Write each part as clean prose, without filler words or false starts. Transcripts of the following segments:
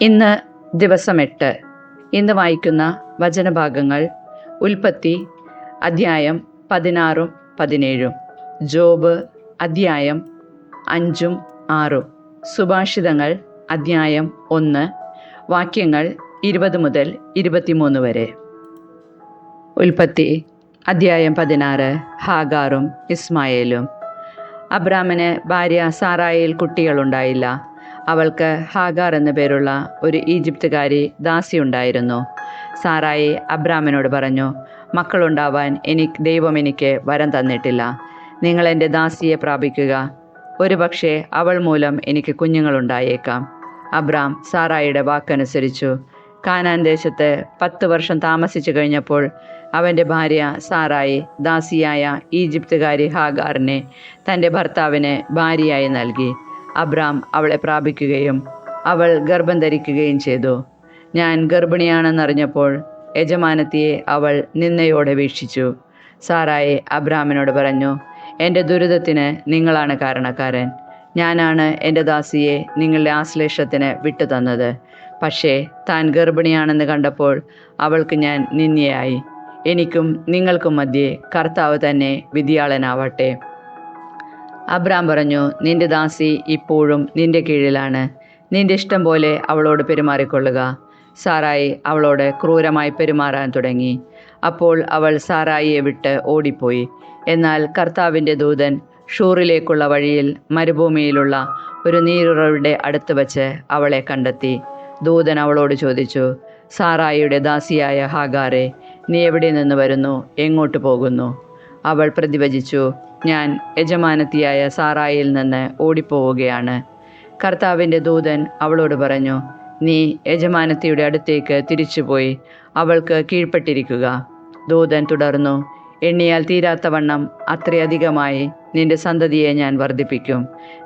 ഇന്ന് ദിവസം 8. ഇന്ന് വായിക്കുന്ന വചനഭാഗങ്ങൾ ഉൽപ്പത്തി അധ്യായം 16-17, ജോബ് അധ്യായം 5-6, സുഭാഷിതങ്ങൾ അധ്യായം 1, വാക്യങ്ങൾ 20 മുതൽ 23 വരെ. ഉൽപ്പത്തി അധ്യായം 16. ഹാഗാറും ഇസ്മായേലും. അബ്രാമിന് ഭാര്യ സാറായിൽ കുട്ടികളുണ്ടായില്ല. അവൾക്ക് ഹാഗാർ എന്നു പേരുള്ള ഒരു ഈജിപ്തുകാരി ദാസിയുണ്ടായിരുന്നു. സാറായി അബ്രാമിനോട് പറഞ്ഞു, മക്കളുണ്ടാവാൻ ദൈവം എനിക്ക് വരം തന്നിട്ടില്ല. നിങ്ങൾ എൻ്റെ ദാസിയെ പ്രാപിക്കുക. ഒരുപക്ഷെ അവൾ മൂലം എനിക്ക് കുഞ്ഞുങ്ങളുണ്ടായേക്കാം. അബ്രാം സാറായിയുടെ വാക്കനുസരിച്ചു. കാനാൻ ദേശത്ത് 10 വർഷം താമസിച്ചു കഴിഞ്ഞപ്പോൾ അവൻ്റെ ഭാര്യ സാറായി ദാസിയായ ഈജിപ്തുകാരി ഹാഗാറിനെ തൻ്റെ ഭർത്താവിന് ഭാര്യയായി നൽകി. അബ്രാം അവളെ പ്രാപിക്കുകയും അവൾ ഗർഭം ധരിക്കുകയും ചെയ്തു. ഞാൻ ഗർഭിണിയാണെന്നറിഞ്ഞപ്പോൾ യജമാനത്തിയെ അവൾ നിന്ദയോടെ വീക്ഷിച്ചു. സാറായി അബ്രാമിനോട് പറഞ്ഞു, എൻ്റെ ദുരിതത്തിന് നിങ്ങളാണ് കാരണക്കാരൻ. ഞാനാണ് എൻ്റെ ദാസിയെ നിങ്ങളുടെ ആശ്ലേഷത്തിന് വിട്ടുതന്നത്. പക്ഷേ താൻ ഗർഭിണിയാണെന്ന് കണ്ടപ്പോൾ അവൾക്ക് ഞാൻ നിന്ദ്യയായി. എനിക്കും നിങ്ങൾക്കും മധ്യേ കർത്താവ് തന്നെ വിധിയാളനാവട്ടെ. അബ്രാം പറഞ്ഞു, നിന്റെ ദാസി ഇപ്പോഴും നിന്റെ കീഴിലാണ്. നിന്റെ ഇഷ്ടം പോലെ അവളോട് പെരുമാറിക്കൊള്ളുക. സാറായി അവളോട് ക്രൂരമായി പെരുമാറാൻ തുടങ്ങി. അപ്പോൾ അവൾ സാറായിയെ വിട്ട് ഓടിപ്പോയി. എന്നാൽ കർത്താവിൻ്റെ ദൂതൻ ഷൂറിലേക്കുള്ള വഴിയിൽ മരുഭൂമിയിലുള്ള ഒരു നീരുറവിടെ അടുത്ത് വച്ച് അവളെ കണ്ടെത്തി. ദൂതൻ അവളോട് ചോദിച്ചു, സാറായിയുടെ ദാസിയായ ഹാഗാറെ, നീ എവിടെ നിന്ന് വരുന്നു? എങ്ങോട്ട് പോകുന്നു? അവൾ പ്രതിവചിച്ചു, ഞാൻ യജമാനത്തിയായ സാറായിൽ നിന്ന് ഓടിപ്പോവുകയാണ്. കർത്താവിൻ്റെ ദൂതൻ അവളോട് പറഞ്ഞു, നീ യജമാനത്തിയുടെ അടുത്തേക്ക് തിരിച്ചുപോയി അവൾക്ക് കീഴ്പ്പെട്ടിരിക്കുക. ദൂതൻ തുടർന്നു, എണ്ണിയാൽ തീരാത്തവണ്ണം അത്രയധികമായി നിന്റെ സന്തതിയെ ഞാൻ വർദ്ധിപ്പിക്കും.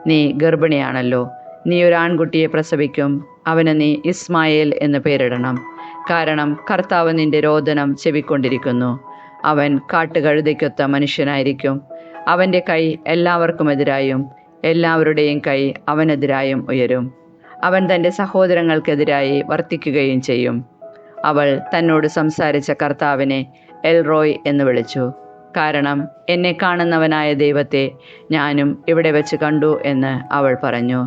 നീ ഗർഭിണിയാണല്ലോ. നീ ഒരു ആൺകുട്ടിയെ പ്രസവിക്കും. അവന് നീ ഇസ്മായേൽ എന്ന് പേരിടണം. കാരണം കർത്താവ് നിന്റെ രോദനം ചെവിക്കൊണ്ടിരിക്കുന്നു. അവൻ കാട്ടുകഴുതയ്ക്കൊത്ത മനുഷ്യനായിരിക്കും. അവൻ്റെ കൈ എല്ലാവർക്കുമെതിരായും എല്ലാവരുടെയും കൈ അവനെതിരായും ഉയരും. അവൻ തൻ്റെ സഹോദരങ്ങൾക്കെതിരായി വർത്തിക്കുകയും ചെയ്യും. അവൾ തന്നോട് സംസാരിച്ച കർത്താവിനെ എൽറോയ് എന്ന് വിളിച്ചു. കാരണം എന്നെ കാണുന്നവനായ ദൈവത്തെ ഞാനും ഇവിടെ വെച്ച് കണ്ടു എന്ന് അവൾ പറഞ്ഞു.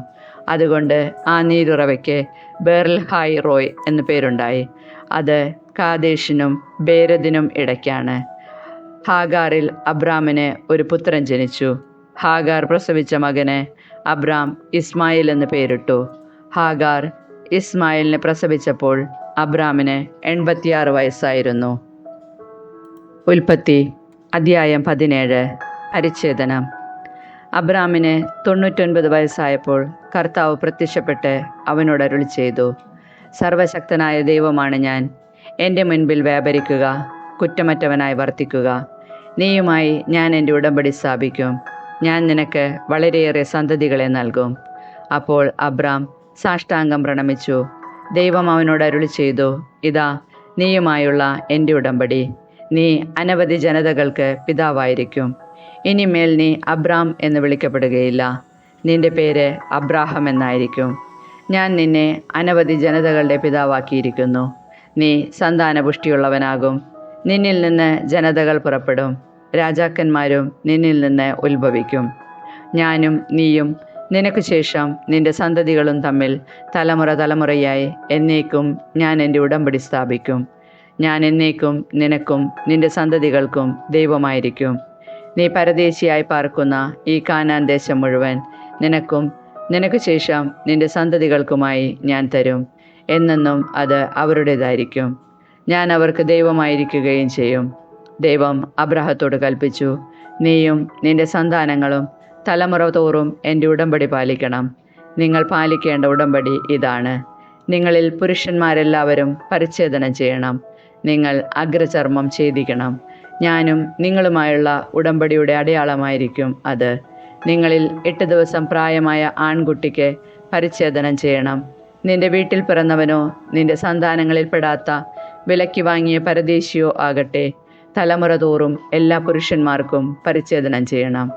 അതുകൊണ്ട് ആ നീരുറവയ്ക്ക് ബേർൽഹായ് റോയ് എന്ന് പേരുണ്ടായി. അത് കാദേശിനും ബേരദിനും ഇടയ്ക്കാണ്. ഹാഗാറിൽ അബ്രാമിന് ഒരു പുത്രൻ ജനിച്ചു. ഹാഗാർ പ്രസവിച്ച മകന് അബ്രാം ഇസ്മായിൽ എന്ന് പേരിട്ടു. ഹാഗാർ ഇസ്മായിലിനെ പ്രസവിച്ചപ്പോൾ അബ്രാമിന് 86 വയസ്സായിരുന്നു. ഉൽപ്പത്തി അധ്യായം 17. പരിച്ഛേദനം. അബ്രാമിന് 99 വയസ്സായപ്പോൾ കർത്താവ് പ്രത്യക്ഷപ്പെട്ട് അവനോട് അരുളി ചെയ്തു, സർവശക്തനായ ദൈവമാണ് ഞാൻ. എൻ്റെ മുൻപിൽ വ്യാപരിക്കുക, കുറ്റമറ്റവനായി വർത്തിക്കുക. നീയുമായി ഞാൻ എൻ്റെ ഉടമ്പടി സ്ഥാപിക്കും. ഞാൻ നിനക്ക് വളരെയേറെ സന്തതികളെ നൽകും. അപ്പോൾ അബ്രാം സാഷ്ടാംഗം പ്രണമിച്ചു. ദൈവം അവനോട് അരുളി ചെയ്തു, ഇതാ നീയുമായുള്ള എൻ്റെ ഉടമ്പടി. നീ അനവധി ജനതകൾക്ക് പിതാവായിരിക്കും. ഇനിമേൽ നീ അബ്രാം എന്ന് വിളിക്കപ്പെടുകയില്ല. നിന്റെ പേര് അബ്രാഹം എന്നായിരിക്കും. ഞാൻ നിന്നെ അനവധി ജനതകളുടെ പിതാവാക്കിയിരിക്കുന്നു. നീ സന്താനപുഷ്ടിയുള്ളവനാകും. നിന്നിൽ നിന്ന് ജനതകൾ പുറപ്പെടും. രാജാക്കന്മാരും നിന്നിൽ നിന്ന് ഉത്ഭവിക്കും. ഞാനും നീയും നിനക്ക് ശേഷം നിന്റെ സന്തതികളും തമ്മിൽ തലമുറ തലമുറയായി എന്നേക്കും ഞാൻ എൻ്റെ ഉടമ്പടി സ്ഥാപിക്കും. ഞാൻ എന്നേക്കും നിനക്കും നിന്റെ സന്തതികൾക്കും ദൈവമായിരിക്കും. നീ പരദേശിയായി പാർക്കുന്ന ഈ കാനാൻ ദേശം മുഴുവൻ നിനക്കും നിനക്ക് ശേഷം നിന്റെ സന്തതികൾക്കുമായി ഞാൻ തരും. എന്നെന്നും അത് അവരുടേതായിരിക്കും. ഞാൻ അവർക്ക് ദൈവമായിരിക്കുകയും ചെയ്യും. ദൈവം അബ്രാഹത്തോട് കൽപ്പിച്ചു, നീയും നിന്റെ സന്താനങ്ങളും തലമുറ തോറും എൻ്റെ ഉടമ്പടി പാലിക്കണം. നിങ്ങൾ പാലിക്കേണ്ട ഉടമ്പടി ഇതാണ്. നിങ്ങളിൽ പുരുഷന്മാരെല്ലാവരും പരിച്ഛേദനം ചെയ്യണം. നിങ്ങൾ അഗ്രചർമ്മം ഛേദിക്കണം. ഞാനും നിങ്ങളുമായുള്ള ഉടമ്പടിയുടെ അടയാളമായിരിക്കും അത്. നിങ്ങളിൽ 8 ദിവസം പ്രായമായ ആൺകുട്ടിക്ക് പരിച്ഛേദനം ചെയ്യണം. നിന്റെ വീട്ടിൽ പിറന്നവനോ നിന്റെ സന്താനങ്ങളിൽപ്പെടാത്ത വിലയ്ക്ക് വാങ്ങിയ പരദേശിയോ ആകട്ടെ, തലമുറ തോറും എല്ലാ പുരുഷന്മാർക്കും പരിച്ഛേദനം ചെയ്യണം.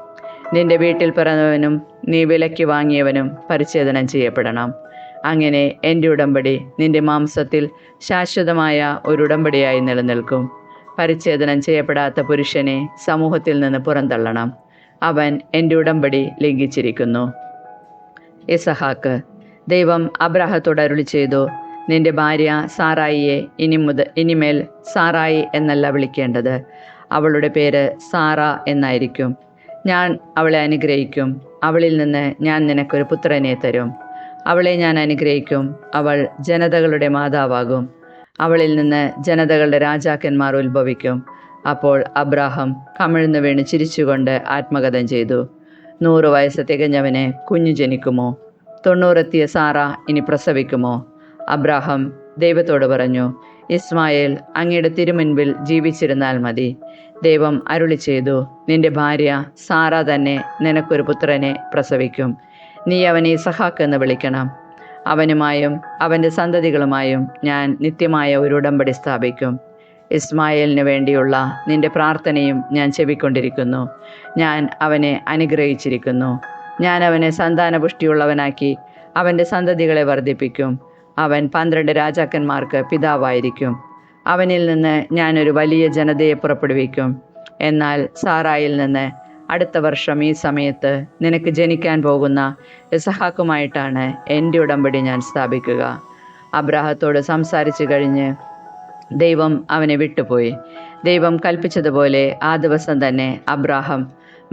നിന്റെ വീട്ടിൽ പിറന്നവനും നീ വിലയ്ക്ക് വാങ്ങിയവനും പരിച്ഛേദനം ചെയ്യപ്പെടണം. അങ്ങനെ എൻ്റെ ഉടമ്പടി നിന്റെ മാംസത്തിൽ ശാശ്വതമായ ഒരു ഉടമ്പടിയായി നിലനിൽക്കും. പരിച്ഛേദനം ചെയ്യപ്പെടാത്ത പുരുഷനെ സമൂഹത്തിൽ നിന്ന് പുറന്തള്ളണം. അവൻ എൻ്റെ ഉടമ്പടി ലംഘിച്ചിരിക്കുന്നു. ഇസഹാക്ക്. ദൈവം അബ്രാഹത്തോട് അരുളി ചെയ്തു, നിന്റെ ഭാര്യ സാറായിയെ ഇനിമേൽ സാറായി എന്നല്ല വിളിക്കേണ്ടത്, അവളുടെ പേര് സാറ എന്നായിരിക്കും. ഞാൻ അവളെ അനുഗ്രഹിക്കും, അവളിൽ നിന്ന് ഞാൻ നിനക്കൊരു പുത്രനെ തരും. അവളെ ഞാൻ അനുഗ്രഹിക്കും, അവൾ ജനതകളുടെ മാതാവാകും. അവളിൽ നിന്ന് ജനതകളുടെ രാജാക്കന്മാർ ഉത്ഭവിക്കും. അപ്പോൾ അബ്രാഹം കമിഴ്ന്നു വീണ് ചിരിച്ചുകൊണ്ട് ആത്മകഥം ചെയ്തു, 100 വയസ്സ് തികഞ്ഞവന് കുഞ്ഞു ജനിക്കുമോ? 90 എത്തിയ സാറ ഇനി പ്രസവിക്കുമോ? അബ്രാഹം ദൈവത്തോട് പറഞ്ഞു, ഇസ്മായേൽ അങ്ങയുടെ തിരുമുൻപിൽ ജീവിച്ചിരുന്നാൽ മതി. ദൈവം അരുളി ചെയ്തു, നിന്റെ ഭാര്യ സാറ തന്നെ നിനക്കൊരു പുത്രനെ പ്രസവിക്കും. നീ അവനെ ഇസഹാക്ക് എന്ന് വിളിക്കണം. അവനുമായും അവൻ്റെ സന്തതികളുമായും ഞാൻ നിത്യമായ ഒരു ഉടമ്പടി സ്ഥാപിക്കും. ഇസ്മായേലിന് വേണ്ടിയുള്ള നിന്റെ പ്രാർത്ഥനയും ഞാൻ ചെവിക്കൊണ്ടിരിക്കുന്നു. ഞാൻ അവനെ അനുഗ്രഹിച്ചിരിക്കുന്നു. ഞാൻ അവനെ സന്താനപുഷ്ടിയുള്ളവനാക്കി അവൻ്റെ സന്തതികളെ വർദ്ധിപ്പിക്കും. അവൻ 12 രാജാക്കന്മാർക്ക് പിതാവായിരിക്കും. അവനിൽ നിന്ന് ഞാനൊരു വലിയ ജനതയെ പുറപ്പെടുവിക്കും. എന്നാൽ സാറായിൽ നിന്ന് അടുത്ത വർഷം ഈ സമയത്ത് നിനക്ക് ജനിക്കാൻ പോകുന്ന ഇസഹാക്കുമായിട്ടാണ് എൻ്റെ ഉടമ്പടി ഞാൻ സ്ഥാപിക്കുക. അബ്രാഹത്തോട് സംസാരിച്ചു കഴിഞ്ഞ് ദൈവം അവനെ വിട്ടുപോയി. ദൈവം കൽപ്പിച്ചതുപോലെ ആ ദിവസം തന്നെ അബ്രാഹം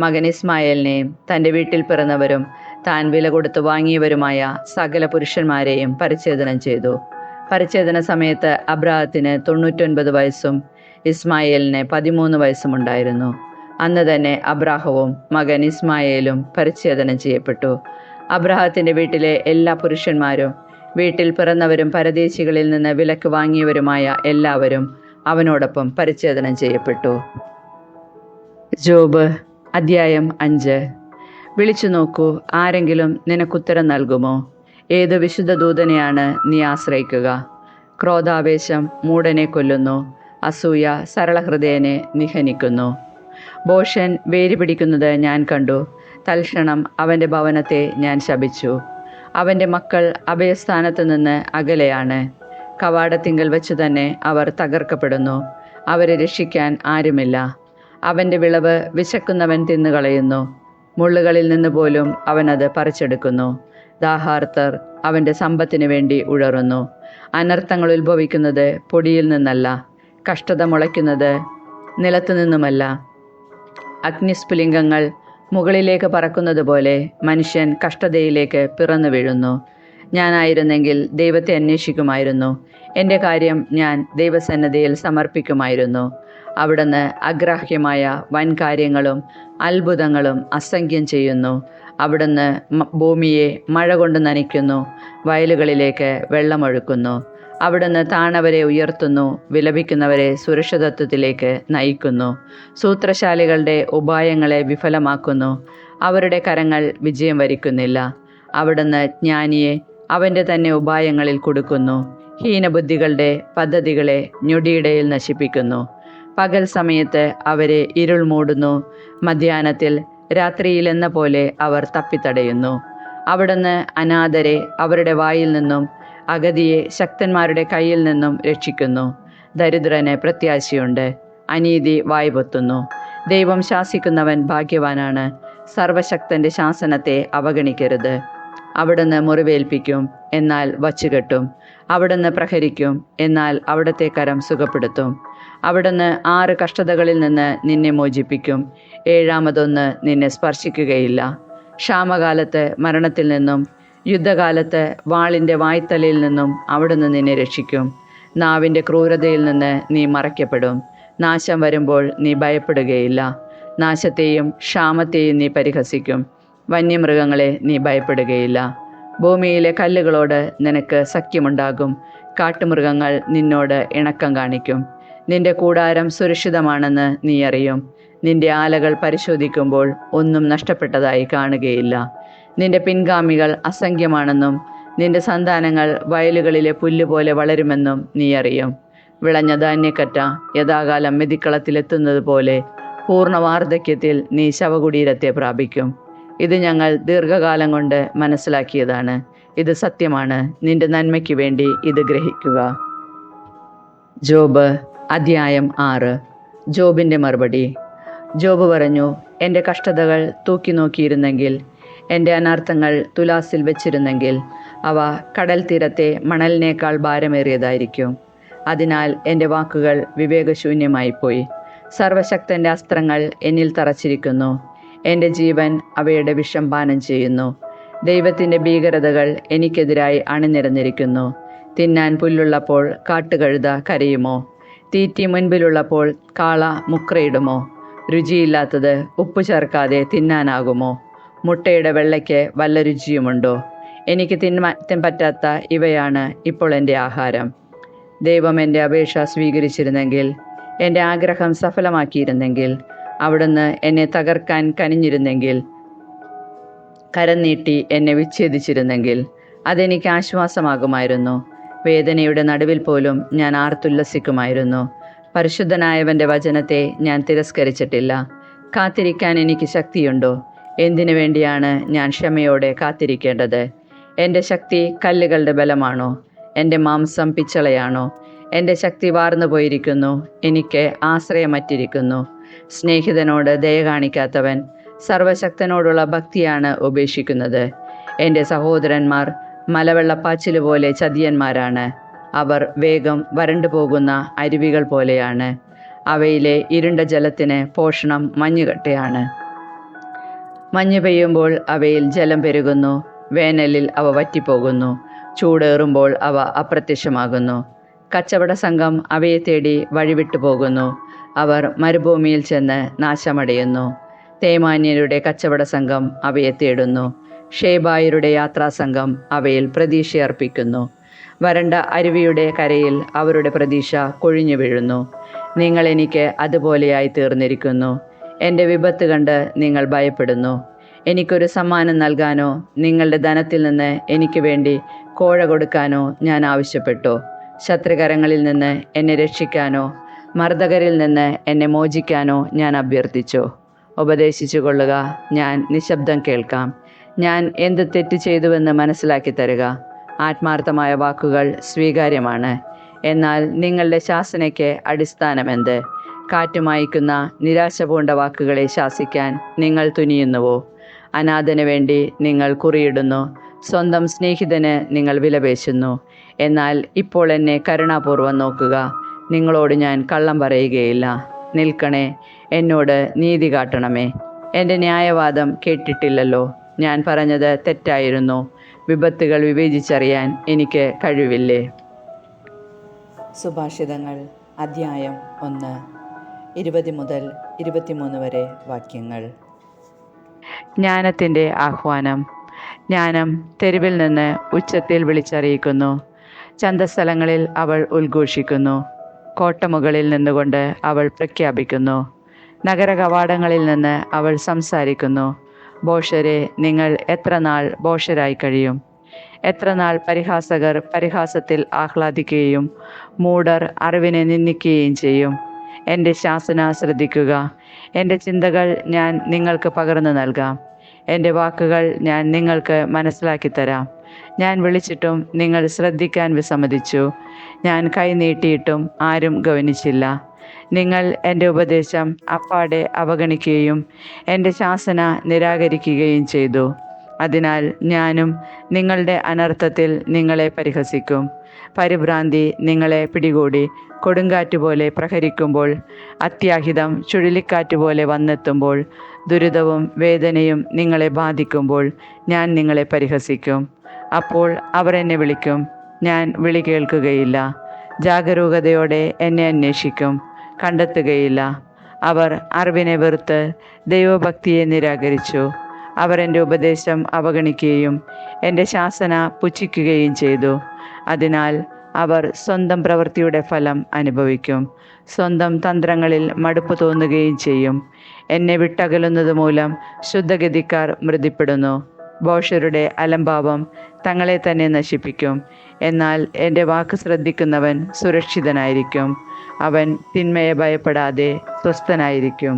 മകൻ ഇസ്മായേലിനെയും തൻ്റെ വീട്ടിൽ പിറന്നവരും താൻ വില കൊടുത്ത് വാങ്ങിയവരുമായ സകല പുരുഷന്മാരെയും പരിച്ഛേദനം ചെയ്തു. പരിച്ഛേദന സമയത്ത് അബ്രാഹത്തിന് 99 വയസ്സും ഇസ്മായേലിന് 13 വയസ്സുമുണ്ടായിരുന്നു. അന്ന് തന്നെ അബ്രാഹവും മകൻ ഇസ്മായേലും പരിച്ഛേദനം ചെയ്യപ്പെട്ടു. അബ്രാഹത്തിൻ്റെ വീട്ടിലെ എല്ലാ പുരുഷന്മാരും വീട്ടിൽ പിറന്നവരും പരദേശികളിൽ നിന്ന് വിലക്ക് വാങ്ങിയവരുമായ എല്ലാവരും അവനോടൊപ്പം പരിച്ഛേദനം ചെയ്യപ്പെട്ടു. ജോബ് അധ്യായം 5. വിളിച്ചു നോക്കൂ, ആരെങ്കിലും നിനക്കുത്തരം നൽകുമോ? ഏത് വിശുദ്ധ ദൂതനെയാണ് നീ ആശ്രയിക്കുക? ക്രോധാവേശം മൂഢനെ കൊല്ലുന്നു, അസൂയ സരളഹൃദയനെ നിഹനിക്കുന്നു. ഭോഷൻ വേര് പിടിക്കുന്നത് ഞാൻ കണ്ടു. തൽക്ഷണം അവൻ്റെ ഭവനത്തെ ഞാൻ ശപിച്ചു. അവൻ്റെ മക്കൾ അഭയസ്ഥാനത്ത് നിന്ന് അകലെയാണ്. കവാടത്തിങ്കൽ വെച്ച് തന്നെ അവർ തകർക്കപ്പെടുന്നു. അവരെ രക്ഷിക്കാൻ ആരുമില്ല. അവൻ്റെ വിളവ് വിശക്കുന്നവൻ തിന്നുകളയുന്നു. മുള്ളുകളിൽ നിന്ന് പോലും അവനത് പറിച്ചെടുക്കുന്നു. ദാഹാർത്തർ അവൻ്റെ സമ്പത്തിനു വേണ്ടി ഉഴറുന്നു. അനർത്ഥങ്ങൾ ഉത്ഭവിക്കുന്നത് പൊടിയിൽ നിന്നല്ല, കഷ്ടത മുളയ്ക്കുന്നത് നിലത്തു നിന്നുമല്ല. അഗ്നിസ്ഫുലിംഗങ്ങൾ മുകളിലേക്ക് പറക്കുന്നത് പോലെ മനുഷ്യൻ കഷ്ടതയിലേക്ക് പിറന്നു വീഴുന്നു. ഞാനായിരുന്നെങ്കിൽ ദൈവത്തെ അന്വേഷിക്കുമായിരുന്നു. എൻ്റെ കാര്യം ഞാൻ ദൈവസന്നദ്ധിയിൽ സമർപ്പിക്കുമായിരുന്നു. അവിടുന്ന് അഗ്രാഹ്യമായ വൻ കാര്യങ്ങളും അത്ഭുതങ്ങളും അസംഖ്യം ചെയ്യുന്നു. അവിടുന്ന് ഭൂമിയെ മഴ കൊണ്ട് നനയ്ക്കുന്നു, വയലുകളിലേക്ക് വെള്ളമൊഴുക്കുന്നു. അവിടുന്ന് താണവരെ ഉയർത്തുന്നു, വിലപിക്കുന്നവരെ സുരക്ഷിതത്വത്തിലേക്ക് നയിക്കുന്നു. സൂത്രശാലികളുടെ ഉപായങ്ങളെ വിഫലമാക്കുന്നു, അവരുടെ കരങ്ങൾ വിജയം വരിക്കുന്നില്ല. അവിടുന്ന് ജ്ഞാനിയെ അവൻ്റെ തന്നെ ഉപായങ്ങളിൽ കൊടുക്കുന്നു, ഹീനബുദ്ധികളുടെ പദ്ധതികളെ ഞൊടിയിടയിൽ നശിപ്പിക്കുന്നു. പകൽ സമയത്ത് അവരെ ഇരുൾ മൂടുന്നു, മധ്യാഹ്നത്തിൽ രാത്രിയിലെന്ന പോലെ അവർ തപ്പിത്തടയുന്നു. അവിടുന്ന് അനാഥരെ അവരുടെ വായിൽ നിന്നും അഗതിയെ ശക്തന്മാരുടെ കയ്യിൽ നിന്നും രക്ഷിക്കുന്നു. ദരിദ്രന് പ്രത്യാശയുണ്ട്, അനീതി വായ്പൊത്തുന്നു. ദൈവം ശാസിക്കുന്നവൻ ഭാഗ്യവാനാണ്. സർവശക്തൻ്റെ ശാസനത്തെ അവഗണിക്കരുത്. അവിടുന്ന് മുറിവേൽപ്പിക്കും, എന്നാൽ വച്ചുകെട്ടും. അവിടുന്ന് പ്രഹരിക്കും, എന്നാൽ അവിടുത്തെ കരം സുഖപ്പെടുത്തും. അവിടുന്ന് 6 കഷ്ടതകളിൽ നിന്ന് നിന്നെ മോചിപ്പിക്കും. 7ാമതൊന്ന് നിന്നെ സ്പർശിക്കുകയില്ല. ക്ഷാമകാലത്ത് മരണത്തിൽ നിന്നും യുദ്ധകാലത്ത് വാളിൻ്റെ വായ്ത്തലയിൽ നിന്നും അവിടുന്ന് നിന്നെ രക്ഷിക്കും. നാവിൻ്റെ ക്രൂരതയിൽ നിന്ന് നീ മറയ്ക്കപ്പെടും. നാശം വരുമ്പോൾ നീ ഭയപ്പെടുകയില്ല. നാശത്തെയും ക്ഷാമത്തെയും നീ പരിഹസിക്കും. വന്യമൃഗങ്ങളെ നീ ഭയപ്പെടുകയില്ല. ഭൂമിയിലെ കല്ലുകളോട് നിനക്ക് സഖ്യമുണ്ടാകും. കാട്ടുമൃഗങ്ങൾ നിന്നോട് ഇണക്കം കാണിക്കും. നിന്റെ കൂടാരം സുരക്ഷിതമാണെന്ന് നീ അറിയും. നിന്റെ ആലകൾ പരിശോധിക്കുമ്പോൾ ഒന്നും നഷ്ടപ്പെട്ടതായി കാണുകയില്ല. നിന്റെ പിൻഗാമികൾ അസംഖ്യമാണെന്നും നിന്റെ സന്താനങ്ങൾ വയലുകളിലെ പുല്ലുപോലെ വളരുമെന്നും നീ അറിയും. വിളഞ്ഞ ധാന്യക്കറ്റ യഥാകാലം മെതിക്കളത്തിലെത്തുന്നത് പോലെ പൂർണ്ണ വാർദ്ധക്യത്തിൽ നീ ശവകുടീരത്തെ പ്രാപിക്കും. ഇത് ഞങ്ങൾ ദീർഘകാലം കൊണ്ട് മനസ്സിലാക്കിയതാണ്. ഇത് സത്യമാണ്. നിന്റെ നന്മയ്ക്ക് വേണ്ടി ഇത് ഗ്രഹിക്കുക. ജോബ് അധ്യായം 6. ജോബിൻ്റെ മറുപടി. ജോബ് പറഞ്ഞു, എൻ്റെ കഷ്ടതകൾ തൂക്കി നോക്കിയിരുന്നെങ്കിൽ, എൻ്റെ അനർത്ഥങ്ങൾ തുലാസിൽ വെച്ചിരുന്നെങ്കിൽ, അവ കടൽ തീരത്തെ മണലിനേക്കാൾ ഭാരമേറിയതായിരിക്കും. അതിനാൽ എൻ്റെ വാക്കുകൾ വിവേകശൂന്യമായിപ്പോയി. സർവശക്തൻ്റെ അസ്ത്രങ്ങൾ എന്നിൽ തറച്ചിരിക്കുന്നു. എൻ്റെ ജീവൻ അവയുടെ വിഷം പാനം ചെയ്യുന്നു. ദൈവത്തിൻ്റെ ഭീകരതകൾ എനിക്കെതിരായി അണിനിരന്നിരിക്കുന്നു. തിന്നാൻ പുല്ലുള്ളപ്പോൾ കാട്ടുകഴുത കരയുമോ? തീറ്റി മുൻപിലുള്ളപ്പോൾ കാള മുക്രയിടുമോ? രുചിയില്ലാത്തത് ഉപ്പ് ചേർക്കാതെ തിന്നാനാകുമോ? മുട്ടയുടെ വെള്ളയ്ക്ക് വല്ല രുചിയുമുണ്ടോ? എനിക്ക് തിന്നാൻ പറ്റാത്ത ഇവയാണ് ഇപ്പോൾ എൻ്റെ ആഹാരം. ദൈവം എൻ്റെ അപേക്ഷ സ്വീകരിച്ചിരുന്നെങ്കിൽ, എൻ്റെ ആഗ്രഹം സഫലമാക്കിയിരുന്നെങ്കിൽ, അവിടുന്ന് എന്നെ തകർക്കാൻ കനിഞ്ഞിരുന്നെങ്കിൽ, കരം നീട്ടി എന്നെ വിച്ഛേദിച്ചിരുന്നെങ്കിൽ, അതെനിക്ക് ആശ്വാസമാകുമായിരുന്നു. വേദനയുടെ നടുവിൽ പോലും ഞാൻ ആർത്തുല്ലസിക്കുമായിരുന്നു. പരിശുദ്ധനായവൻ്റെ വചനത്തെ ഞാൻ തിരസ്കരിച്ചിട്ടില്ല. കാത്തിരിക്കാൻ എനിക്ക് ശക്തിയുണ്ടോ? എന്തിനു വേണ്ടിയാണ് ഞാൻ ക്ഷമയോടെ കാത്തിരിക്കേണ്ടത്? എൻ്റെ ശക്തി കല്ലുകളുടെ ബലമാണോ? എൻ്റെ മാംസം പിച്ചളയാണോ? എൻ്റെ ശക്തി വാർന്നു പോയിരിക്കുന്നു. എനിക്ക് ആശ്രയമറ്റിരിക്കുന്നു. സ്നേഹിതനോട് ദയ കാണിക്കാത്തവൻ സർവശക്തനോടുള്ള ഭക്തിയാണ് ഉപേക്ഷിക്കുന്നത്. എൻ്റെ സഹോദരന്മാർ മലവെള്ളപ്പാച്ചിൽ പോലെ ചതിയന്മാരാണ്. അവർ വേഗം വരണ്ടു പോകുന്ന അരുവികൾ പോലെയാണ്. അവയിലെ ഇരുണ്ട ജലത്തിന് പോഷണം മഞ്ഞുകട്ടയാണ്. മഞ്ഞ് പെയ്യുമ്പോൾ അവയിൽ ജലം പെരുകുന്നു. വേനലിൽ അവ വറ്റിപ്പോകുന്നു. ചൂടേറുമ്പോൾ അവ അപ്രത്യക്ഷമാകുന്നു. കച്ചവട സംഘം അവയെ തേടി വഴിവിട്ടു പോകുന്നു. അവർ മരുഭൂമിയിൽ ചെന്ന് നാശമടയുന്നു. തേമാന്യരുടെ കച്ചവട സംഘം അവയെ തേടുന്നു. ഷേബായരുടെ യാത്രാസംഘം അവയിൽ പ്രതീക്ഷയർപ്പിക്കുന്നു. വരണ്ട അരുവിയുടെ കരയിൽ അവരുടെ പ്രതീക്ഷ കൊഴിഞ്ഞു വീഴുന്നു. നിങ്ങൾ എനിക്ക് അതുപോലെയായി തീർന്നിരിക്കുന്നു. എൻ്റെ വിപത്ത് കണ്ട് നിങ്ങൾ ഭയപ്പെടുന്നു. എനിക്കൊരു സമ്മാനം നൽകാനോ നിങ്ങളുടെ ധനത്തിൽ നിന്ന് എനിക്ക് വേണ്ടി കോഴ കൊടുക്കാനോ ഞാൻ ആവശ്യപ്പെട്ടു. ശത്രുകരങ്ങളിൽ നിന്ന് എന്നെ രക്ഷിക്കാനോ മർദ്ദകരിൽ നിന്ന് എന്നെ മോചിക്കാനോ ഞാൻ അഭ്യർത്ഥിച്ചു. ഉപദേശിച്ചു കൊള്ളുക, ഞാൻ നിശബ്ദം കേൾക്കാം. ഞാൻ എന്ത് തെറ്റ് ചെയ്തുവെന്ന് മനസ്സിലാക്കി തരിക. ആത്മാർത്ഥമായ വാക്കുകൾ സ്വീകാര്യമാണ്. എന്നാൽ നിങ്ങളുടെ ശാസനയ്ക്ക് അടിസ്ഥാനമെന്ത്? കാറ്റുമായിക്കുന്ന നിരാശ പൂണ്ട വാക്കുകളെ ശാസിക്കാൻ നിങ്ങൾ തുനിയുന്നുവോ? അനാഥന് വേണ്ടി നിങ്ങൾ കുറിയിടുന്നു. സ്വന്തം സ്നേഹിതന് നിങ്ങൾ വിലപേശുന്നു. എന്നാൽ ഇപ്പോൾ എന്നെ കരുണാപൂർവ്വം നോക്കുക. നിങ്ങളോട് ഞാൻ കള്ളം പറയുകയില്ല. നിൽക്കണേ, എന്നോട് നീതി കാട്ടണമേ. എൻ്റെ ന്യായവാദം കേട്ടിട്ടില്ലല്ലോ. ഞാൻ പറഞ്ഞത് തെറ്റായിരുന്നു. വിപത്തുകൾ വിവേചിച്ചറിയാൻ എനിക്ക് കഴിവില്ലേ? സുഭാഷിതങ്ങൾ അധ്യായം 1, 20 മുതൽ 23 വരെ വാക്യങ്ങൾ. ജ്ഞാനത്തിൻ്റെ ആഹ്വാനം. ജ്ഞാനം തെരുവിൽ നിന്ന് ഉച്ചത്തിൽ വിളിച്ചറിയിക്കുന്നു. ചന്തസ്ഥലങ്ങളിൽ അവൾ ഉദ്ഘോഷിക്കുന്നു. കോട്ടമുകളിൽ നിന്നുകൊണ്ട് അവൾ പ്രഖ്യാപിക്കുന്നു. നഗര കവാടങ്ങളിൽ നിന്ന് അവൾ സംസാരിക്കുന്നു. ഭോഷരെ, നിങ്ങൾ എത്ര നാൾ ഭോഷരായി കഴിയും? എത്ര നാൾ പരിഹാസകർ പരിഹാസത്തിൽ ആഹ്ലാദിക്കുകയും മൂഢർ അറിവിനെ നിന്ദിക്കുകയും ചെയ്യും? എൻ്റെ ശാസന ശ്രദ്ധിക്കുക. എൻ്റെ ചിന്തകൾ ഞാൻ നിങ്ങൾക്ക് പകർന്നു നൽകാം. എൻ്റെ വാക്കുകൾ ഞാൻ നിങ്ങൾക്ക് മനസ്സിലാക്കി തരാം. ഞാൻ വിളിച്ചിട്ടും നിങ്ങൾ ശ്രദ്ധിക്കാൻ വിസമ്മതിച്ചു. ഞാൻ കൈ നീട്ടിയിട്ടും ആരും ഗവനിച്ചില്ല. നിങ്ങൾ എൻ്റെ ഉപദേശം അപ്പാടെ അവഗണിക്കുകയും എൻ്റെ ശാസന നിരാകരിക്കുകയും ചെയ്തു. അതിനാൽ ഞാനും നിങ്ങളുടെ അനർത്ഥത്തിൽ നിങ്ങളെ പരിഹസിക്കും. പരിഭ്രാന്തി നിങ്ങളെ പിടികൂടി കൊടുങ്കാറ്റുപോലെ പ്രഹരിക്കുമ്പോൾ, അത്യാഹിതം ചുഴലിക്കാറ്റുപോലെ വന്നെത്തുമ്പോൾ, ദുരിതവും വേദനയും നിങ്ങളെ ബാധിക്കുമ്പോൾ ഞാൻ നിങ്ങളെ പരിഹസിക്കും. അപ്പോൾ അവർ എന്നെ വിളിക്കും, ഞാൻ വിളി കേൾക്കുകയില്ല. ജാഗരൂകതയോടെ എന്നെ അന്വേഷിക്കും, കണ്ടെത്തുകയില്ല. അവർ അറിവിനെ വെറുത്ത് ദൈവഭക്തിയെ നിരാകരിച്ചു. അവർ എൻ്റെ ഉപദേശം അവഗണിക്കുകയും എൻ്റെ ശാസന പുച്ഛിക്കുകയും ചെയ്തു. അതിനാൽ അവർ സ്വന്തം പ്രവൃത്തിയുടെ ഫലം അനുഭവിക്കും. സ്വന്തം തന്ത്രങ്ങളിൽ മടുപ്പ് തോന്നുകയും ചെയ്യും. എന്നെ വിട്ടകലുന്നത് മൂലം ശുദ്ധഗതിക്കാർ മൃതിപ്പെടുന്നു. ഭോഷരുടെ അലംഭാവം തങ്ങളെ തന്നെ നശിപ്പിക്കും. എന്നാൽ എൻ്റെ വാക്ക് ശ്രദ്ധിക്കുന്നവൻ സുരക്ഷിതനായിരിക്കും. അവൻ തിന്മയെ ഭയപ്പെടാതെ സ്വസ്ഥനായിരിക്കും.